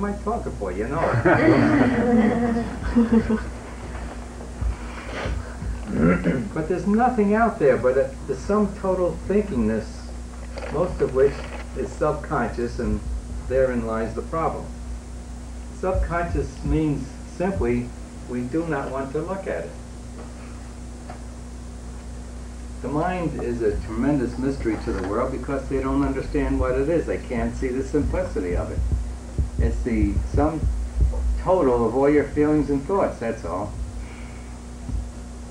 am I talking for? You know it. But there's nothing out there but the sum total thinkingness, most of which is subconscious, and therein lies the problem. Subconscious means simply we do not want to look at it. The mind is a tremendous mystery to the world because they don't understand what it is. They can't see the simplicity of it. It's the sum total of all your feelings and thoughts, that's all.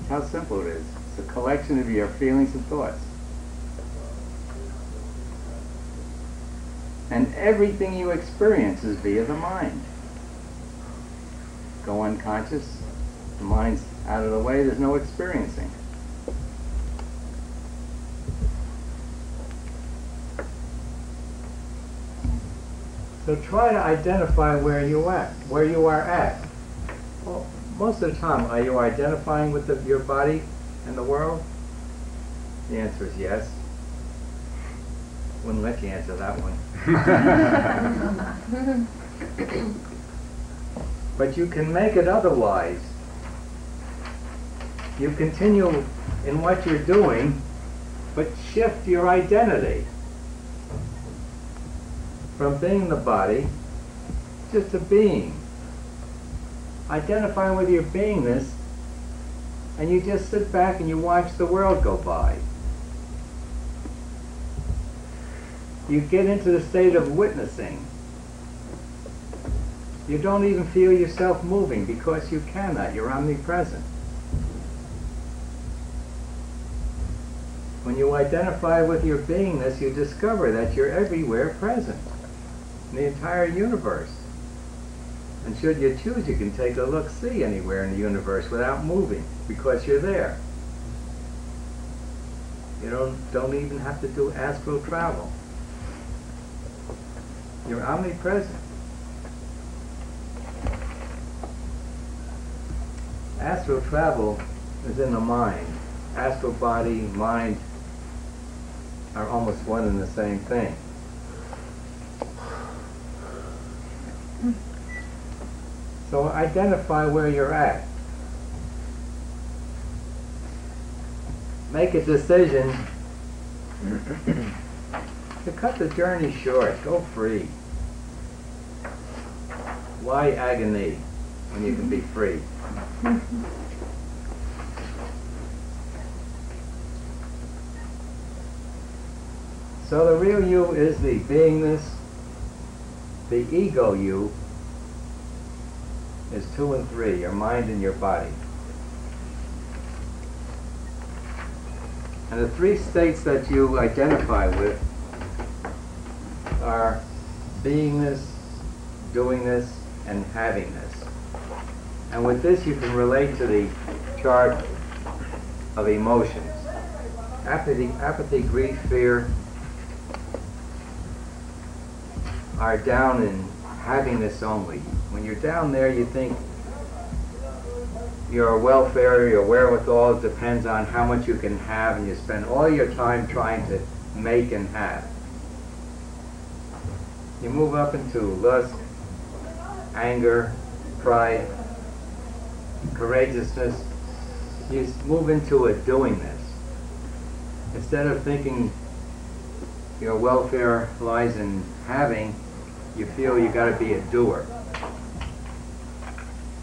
How simple it is. It's a collection of your feelings and thoughts. And everything you experience is via the mind. Go unconscious, the mind's out of the way, there's no experiencing. So try to identify where you are at. Well, most of the time, are you identifying with your body and the world? The answer is yes. Wouldn't let you answer that one. But you can make it otherwise. You continue in what you're doing, but shift your identity from being the body just a being. Identify with your beingness, and you just sit back and you watch the world go by. You get into the state of witnessing. You don't even feel yourself moving because you cannot. You're omnipresent. When you identify with your beingness, you discover that you're everywhere present in the entire universe. And should you choose, you can take a look-see anywhere in the universe without moving because you're there. You don't even have to do astral travel. You're omnipresent. Astral travel is in the mind. Astral body, mind are almost one and the same thing. So identify where you're at. Make a decision to cut the journey short. Go free. Why agony when you can be free? So the real you is the beingness. The ego you is 2 and 3, your mind and your body. And the 3 states that you identify with are beingness, doingness, and havingness. And with this you can relate to the chart of emotions. Apathy, grief, fear are down in havingness only. When you're down there, you think your welfare, your wherewithal depends on how much you can have, and you spend all your time trying to make and have. You move up into lust, anger, pride, courageousness. You move into a doingness. Instead of thinking your welfare lies in having, you feel you got to be a doer.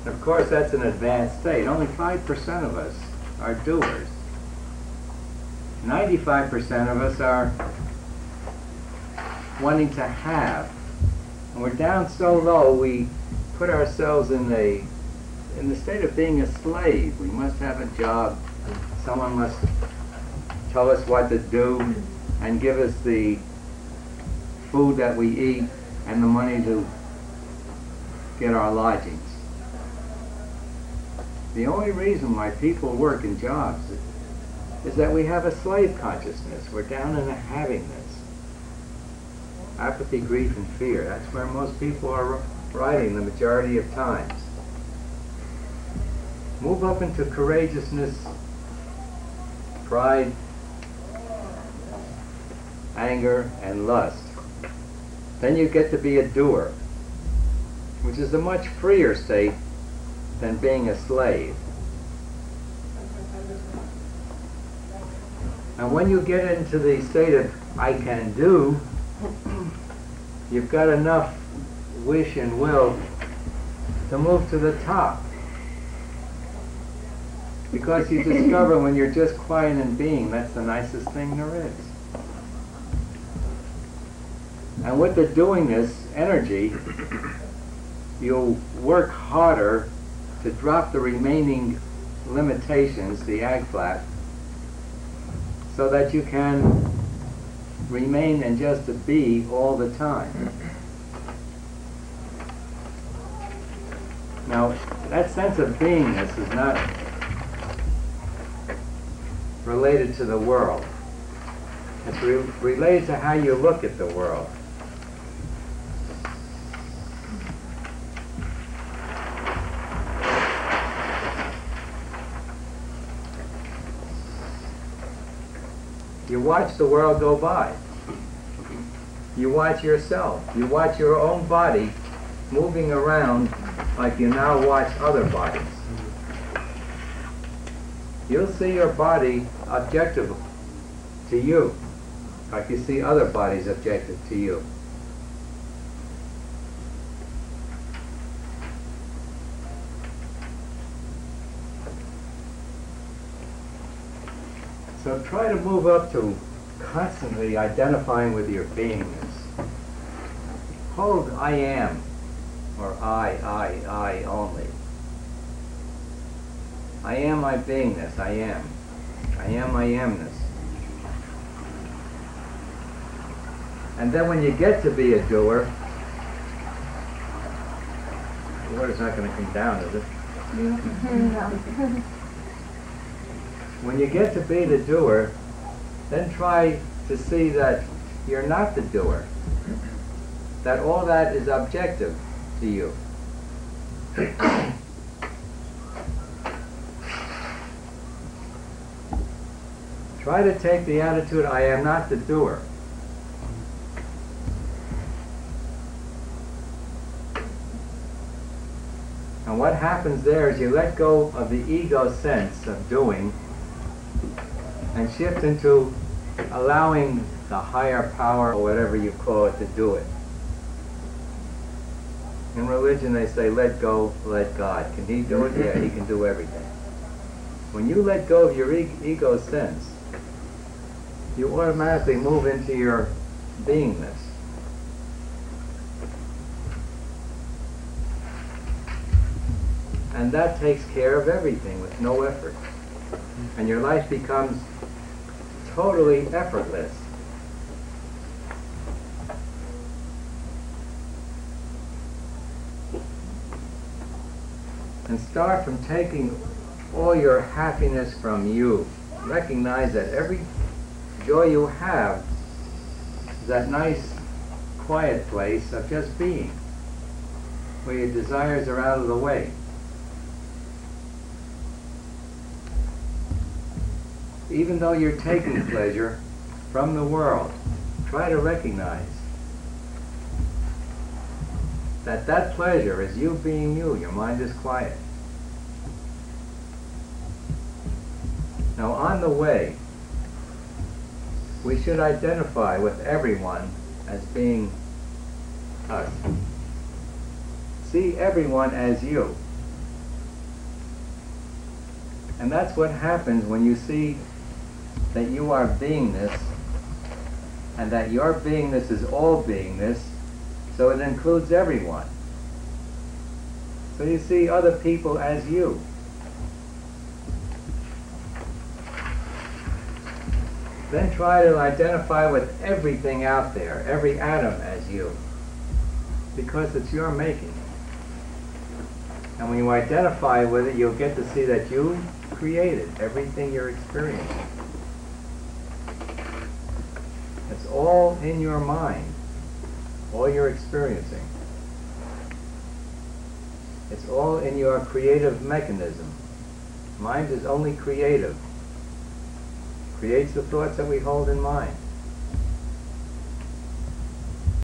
And of course, that's an advanced state. Only 5% of us are doers. 95% of us are wanting to have. And we're down so low, we put ourselves in the state of being a slave. We must have a job. Someone must tell us what to do and give us the food that we eat and the money to get our lodgings. The only reason why people work in jobs is that we have a slave consciousness. We're down in a havingness. Apathy, grief, and fear. That's where most people are riding the majority of times. Move up into courageousness, pride, anger, and lust. Then you get to be a doer. which is a much freer state than being a slave. And when you get into the state of I can do, you've got enough wish and will to move to the top. Because you discover when you're just quiet and being, that's the nicest thing there is. And with the doingness energy, you'll work harder to drop the remaining limitations, the ag flat, so that you can remain in just a be all the time. Now, that sense of beingness is not related to the world. It's related to how you look at the world. You watch the world go by. You watch yourself. You watch your own body moving around like you now watch other bodies. You'll see your body objective to you, like you see other bodies objective to you. So try to move up to constantly identifying with your beingness. Hold I am, or I only. I am my beingness, I am. I am my amness. And then when you get to be a doer, the water's not going to come down, is it? No. When you get to be the doer, then try to see that you're not the doer. That all that is objective to you. Try to take the attitude, I am not the doer. And what happens there is you let go of the ego sense of doing and shift into allowing the higher power, or whatever you call it, to do it. In religion they say, let go, let God. Can he do it? Yeah, he can do everything. When you let go of your ego sense, you automatically move into your beingness. And that takes care of everything with no effort. And your life becomes totally effortless. And start from taking all your happiness from you. Recognize that every joy you have is that nice, quiet place of just being, where your desires are out of the way. Even though you're taking pleasure from the world, try to recognize that that pleasure is you being you. Your mind is quiet. Now on the way, we should identify with everyone as being us. See everyone as you. And that's what happens when you see that you are beingness, and that your beingness is all beingness, so it includes everyone. So you see other people as you. Then try to identify with everything out there, every atom as you, because it's your making. And when you identify with it, you'll get to see that you created everything you're experiencing. It's all in your mind, all you're experiencing. It's all in your creative mechanism. Mind is only creative. Creates the thoughts that we hold in mind.